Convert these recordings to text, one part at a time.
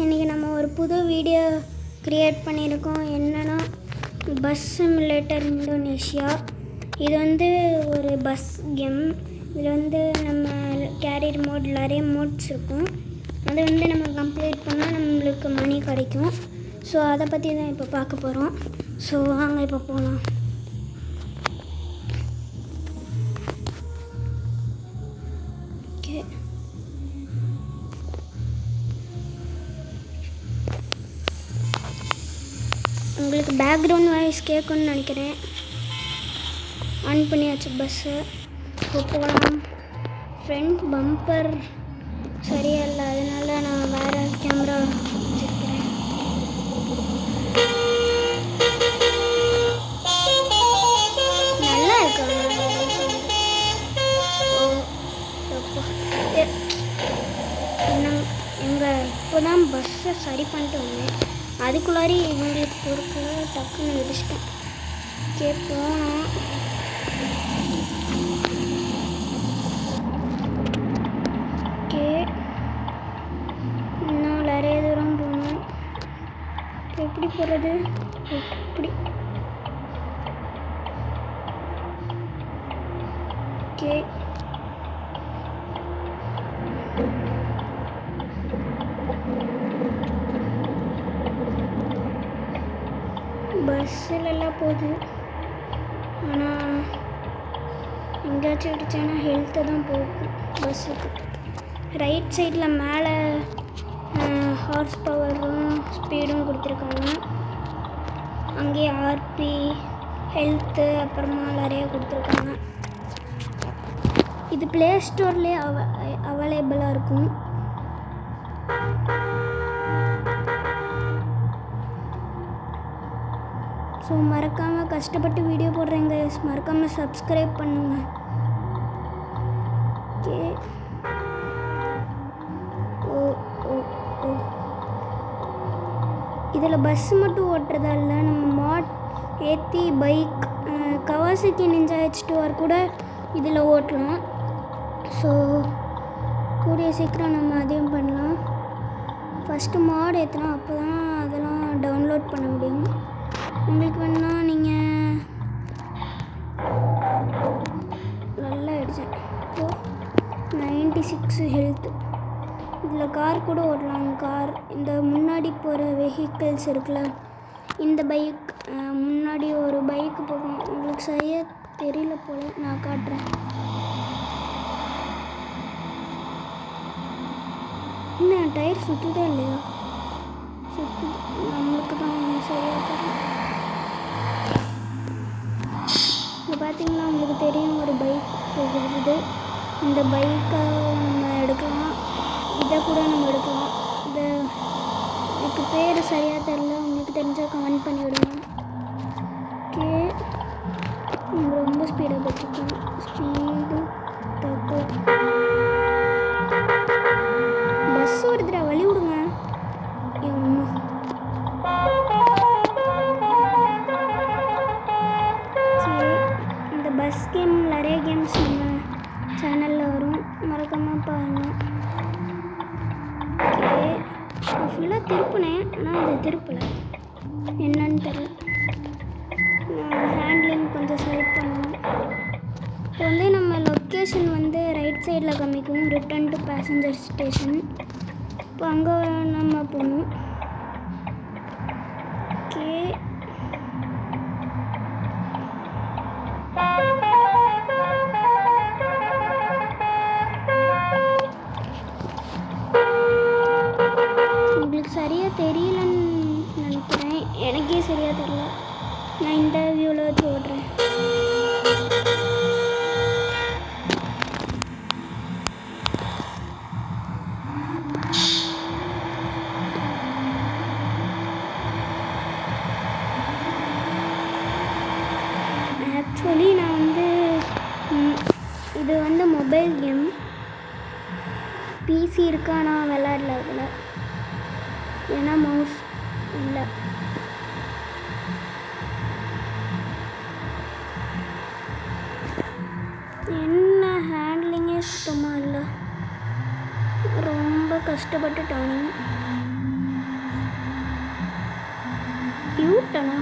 இன்றைக்கி நம்ம ஒரு புது வீடியோ க்ரியேட் பண்ணியிருக்கோம். என்னென்னா பஸ் சிமுலேட்டர் இந்தோனேஷியா. இது வந்து ஒரு பஸ் கேம். இதில் வந்து நம்ம கேரியர் மோட் நிறைய மோட்ஸ் இருக்கும். அதை வந்து நம்ம கம்ப்ளீட் பண்ணால் நம்மளுக்கு மணி கிடைக்கும். ஸோ அதை பற்றி தான் இப்போ பார்க்க போகிறோம். ஸோ வாங்க இப்போ போகலாம். ஓகே, உங்களுக்கு பேக்ரவுண்ட் வாய்ஸ் கேட்குன்னு நினைக்கிறேன். ஆன் பண்ணியாச்சு பஸ்ஸு. இப்போ போகலாம். ஃப்ரண்ட் பம்பர் சரியா இல்லை, அதனால நான் வேறு கேமரா வச்சுருக்கிறேன். நல்லா இருக்கு. இப்போ தான் பஸ்ஸை சரி பண்ணிட்டு வந்தேன். அதுக்குள்ளாரி இவங்களுக்கு பொறுப்பு டக்குன்னு இடிச்சிட்டேன். ஓகே, போனோம். ஓகே, இன்னும் நிறைய தூரம் போகணும். எப்படி போகிறது? எப்படி? ஓகே, பஸ்ஸிலெல்லாம் போகுது. ஆனால் எங்கேயாச்சும் அடித்தானா ஹெல்த்தை தான் போகும் பஸ்ஸுக்கு. ரைட் சைடில் மேலே ஹார்ஸ் பவரும் ஸ்பீடும் கொடுத்துருக்காங்க. அங்கேயே ஆர்பி, ஹெல்த்து, அப்புறமா நிறைய கொடுத்துருக்காங்க. இது ப்ளே ஸ்டோர்லேயே அவைலபிளாக இருக்கும். ஸோ மறக்காமல், கஷ்டப்பட்டு வீடியோ போடுறேங்க, மறக்காமல் சப்ஸ்கிரைப் பண்ணுங்கள். ஓகே, இதில் பஸ் மட்டும் ஓட்டுறதா இல்லை, நம்ம மாட் ஏற்றி பைக், கவாசகி நிஞ்சா H2R கூட இதில் ஓட்டலாம். ஸோ கூடிய சீக்கிரம் நம்ம அதையும் பண்ணலாம். ஃபஸ்ட்டு மாட் ஏற்றலாம், அப்போ தான் அதெல்லாம் டவுன்லோட் பண்ண முடியும். உங்களுக்கு வேணுன்னா நீங்கள் நல்லா அடித்தேன். இப்போது 96 ஹெல்த்து. இதில் கார் கூட ஓட்டலாம். கார், இந்த முன்னாடி போகிற வெஹிக்கிள்ஸ் இருக்குல்ல, இந்த பைக் முன்னாடி ஒரு பைக்கு போகும். உங்களுக்கு சரியாக தெரியல போல், நான் காட்டுறேன். என்ன டயர் சுற்றுதா இல்லையா? சுற்று, நம்மளுக்கு தான் சரியாக தெரியல. இது பார்த்திங்கன்னா உங்களுக்கு தெரியும், ஒரு பைக் போகுது. இந்த பைக்கை நம்ம எடுக்கலாம், இதை கூட நம்ம எடுக்கலாம். இதுக்கு பேர் சரியாக தெரில, உங்களுக்கு தெரிஞ்சால் கமெண்ட் பண்ணி விடுங்க. ஓகே, நம்ம ரொம்ப ஸ்பீடாக வச்சுக்கணும். ஸ்பீடு தப்பு. பஸ் வருதுடா, வழி விடுங்க. இந்த பஸ் கேம் நிறைய கேம்ஸ் நம்ம சேனலில் வரும், மறக்காமல் பாருங்கள். ஓகே, நான் ஃபுல்லாக திருப்பினேன், ஆனால் இதை திருப்பலை, என்னன்னு தெரியல. நான் ஹேண்ட்லிங் கொஞ்சம் செலக்ட் பண்ணுவேன். இப்போ வந்து நம்ம லொக்கேஷன் வந்து ரைட் சைடில் காமிக்கும், ரிட்டர்ன் டு பேசஞ்சர் ஸ்டேஷன். இப்போ அங்கே நம்ம போகணும். ஓகே, உங்களுக்கு சரியாக தெரியலன்னு நினைக்கிறேன், எனக்கே சரியாக தெரியல. நான் இந்த வியூவில் வச்சு ஓடுறேன். ஆக்சுவலி நான் வந்து இது வந்து மொபைல் கேம், பிசி இருக்கா, நான் விளையாடல இதில், ஏன்னா மவுஸ் இல்லை. என்ன ஹேண்ட்லிங்கே சுத்தமாக இல்லை, ரொம்ப கஷ்டப்பட்டு டர்னிங். யூட்டனா?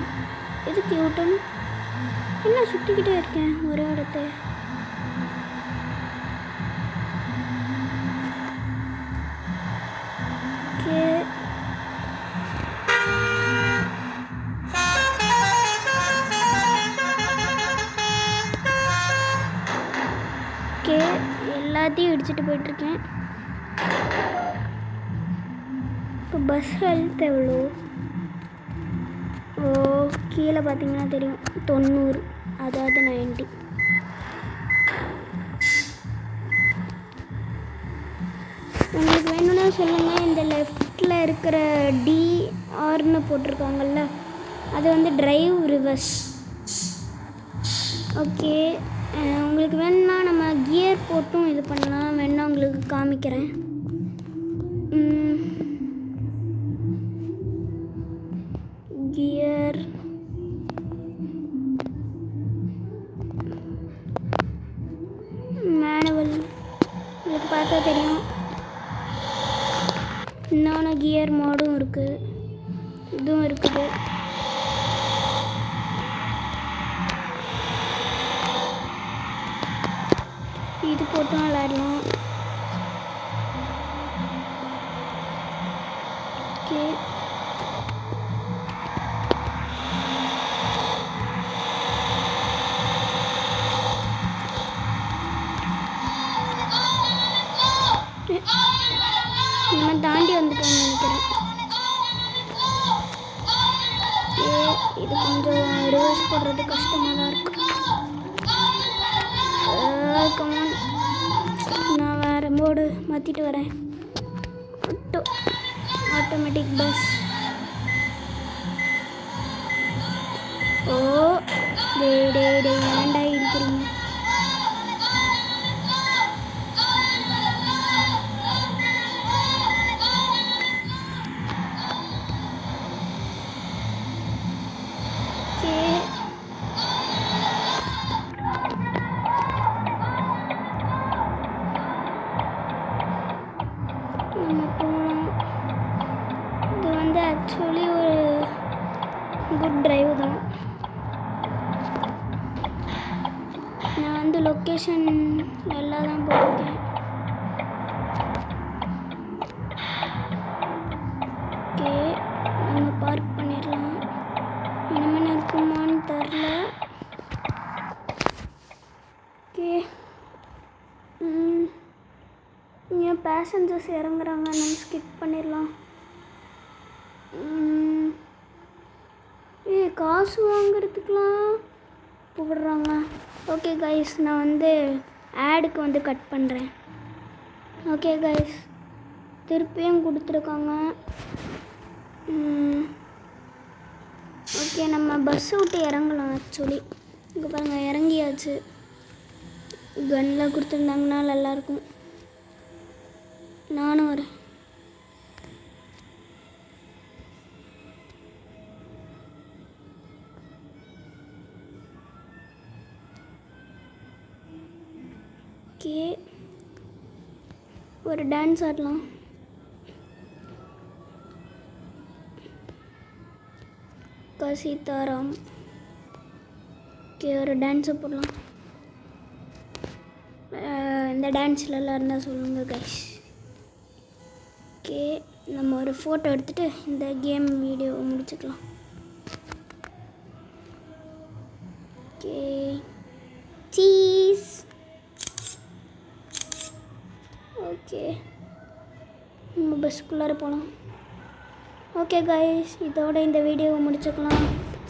எதுக்கு யூட்டன்? என்ன சுற்றிக்கிட்டே இருக்கேன் ஒரு இடத்த. ஓகே ஓகே எல்லாத்தையும் இடிச்சிட்டு போயிட்டுருக்கேன். இப்போ பஸ் ஹெல்த் எவ்வளோ? ஓ கீழே பார்த்தீங்கன்னா தெரியும் 90, அதாவது 90. உங்களுக்கு வேணும்னா சொல்லுங்கள். இந்த லெஃப்டில் இருக்கிற டிஆர்னு போட்டிருக்காங்கல்ல, அது வந்து டிரைவ் ரிவர்ஸ். ஓகே உங்களுக்கு வேணும்னா நம்ம கியர் போட்டும் இது பண்ணலாம். வேணா உங்களுக்கு காமிக்கிறேன். கியர் மேனுவல் உங்களுக்கு பார்த்தா தெரியும். இன்னொன்று கியர் மோடும் இருக்குது, இதுவும் இருக்குது. இது போட்டும் விளையாடலாம். ஓகே நம்ம தாண்டி வந்துட்டோம்னு நினைக்கிறேன். இது கொஞ்சம் ரிவர்ஸ் போடுறது கஷ்டமாக தான் இருக்கு. கமான், நான் வேறு மோடு மாற்றிட்டு வரேன். Automatic bus. ஓ டே ஏன்டா இடிக்கிறீங்க? நம்ம போகலாம். இது வந்து ஆக்சுவலி ஒரு குட் டிரைவ் தான். நான் வந்து லொக்கேஷன் நல்லா தான் போயிருக்கேன். ஓகே நம்ம பார்க் பண்ணிடலாம். இனிமேல் இருக்குமான்னு தெரில. ஓகே ஏன் பேசஞ்சர்ஸ் இறங்குறாங்க, நம்ம ஸ்கிப் பண்ணிடலாம். காசு வாங்குறதுக்கெலாம் கூப்பிடுறாங்க. ஓகே கைஸ், நான் வந்து ஆடுக்கு வந்து கட் பண்ணுறேன். ஓகே கைஸ், திருப்பியும் கொடுத்துருக்காங்க. ஓகே நம்ம பஸ்ஸை விட்டு இறங்கலாம். ஆக்சுவலி இங்கே பாருங்கள், இறங்கியாச்சு. கன்னில் கொடுத்துருந்தாங்கன்னா நல்லாயிருக்கும். நானும் வரேன். ஓகே ஒரு டான்ஸ் ஆடலாம். சீதாராம். ஓகே ஒரு டான்ஸை போடலாம். இந்த டான்ஸில் எல்லாம் இருந்தால் சொல்லுங்கள் கைஸ். ஓகே நம்ம ஒரு ஃபோட்டோ எடுத்துகிட்டு இந்த கேம் வீடியோ முடிச்சுக்கலாம். Okay cheese. ஓகே நம்ம பஸ்ஸுக்குள்ளார போகலாம். ஓகே கைஸ், இதோட இந்த வீடியோவை முடிச்சுக்கலாம்.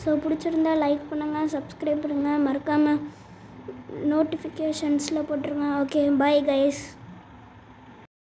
ஸோ பிடிச்சிருந்தா லைக் பண்ணுங்கள், சப்ஸ்கிரைப் பண்ணுங்கள், மறக்காமல் நோட்டிஃபிகேஷன்ஸில் போட்டுருங்க. Okay bye guys.